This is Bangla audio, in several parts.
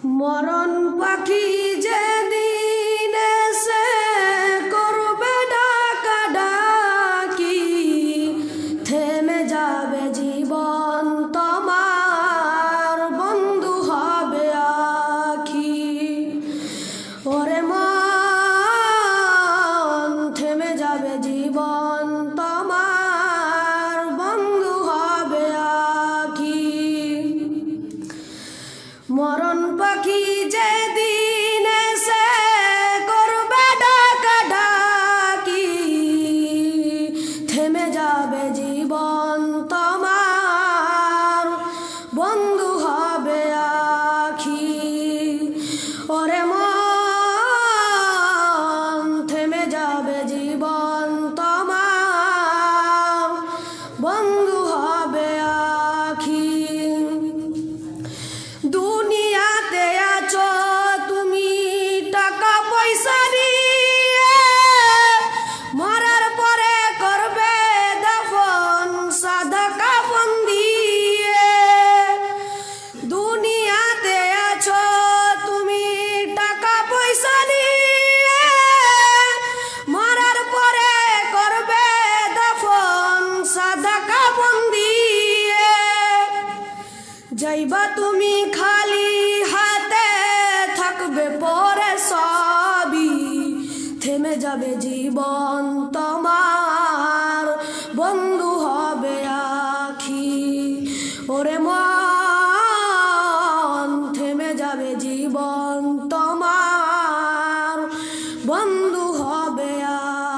মরণ পাখি যেদিন এসে করবে ডাকাডাকি, থেমে যাবে জীবন তোমার, বন্ধু হবে আখি। ওরে মন, থেমে যাবে জীবন তোমার, বন্ধু হবে আখি। মরণ পাখি যেদিন এসে করবে ডাকাডাকি, থেমে যাবে জীবন তোমার, বন্ধু হবে আখি। ওরে মন, থেমে যাবে জীবন তোমার, বন্ধু হবে আখি। দুনিয়াতে আছো তুমি টাকা পয়সা নিয়ে, মরার পরে করবে দাফন সাদা কাফন দিয়ে। দুনিয়াতে আছো তুমি টাকা পয়সা নিয়ে, মরার পরে করবে দাফন সাদা কাফন দিয়ে। যাইবা তুমি খালি হাতে, থাকবে পরে সবই, থেমে যাবে জীবন তোমার, বন্ধু হবে আখি। ওরে মন, থেমে যাবে জীবন তোমার, বন্ধু হবে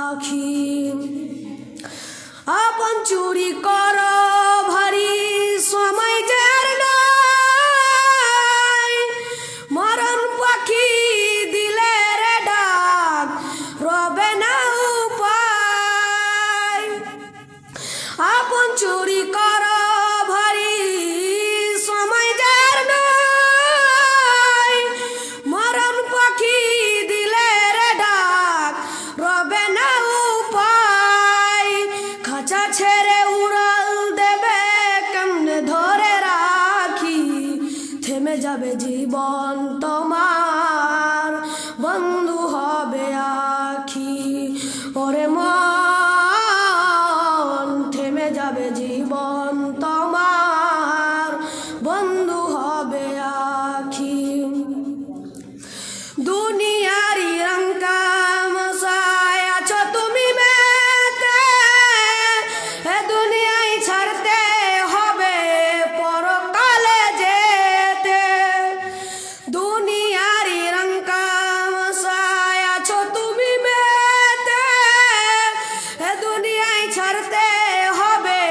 আখি। আপন চুরি করো ভারী, সময় যার নাই, মরণ পাখি দিলে রে ডাক, রবে না উপায়। আপন চুরি করো ভারী, সময় যার নাই, মরণ পাখি দিলে রে ডাক, রবে না উপায়। খাঁচা ছেড়ে উড়াল দেবে কেমনে ধরে রাখি, থেমে যাবে জীবন তোমার, বন্ধু হবে আখি। ওরে মন, থেমে যাবে জীবন তোমার, বন্ধু হবে আখি। দুনিয়ারি রঙ্কামশায় আছো তুমি মেতে, এ দুনিয়ায় ছাড়তে হবে পরকালে যেতে। দুনিয়ারি রঙ্কামশায় আছো তুমি মেতে, এ দুনিয়ায় ছাড়তে হবে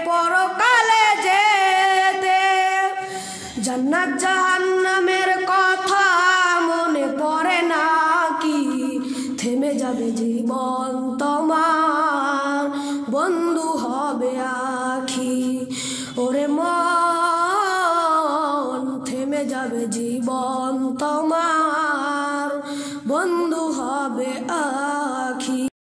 পরকালে যেতে। জান্নাত জাহান্নামের কথা মনে পড়ে নাকি, থেমে যাবে জীবন তোমার, বন্ধু হবে আখি। ওরে মন, থেমে যাবে জীবন তোমার।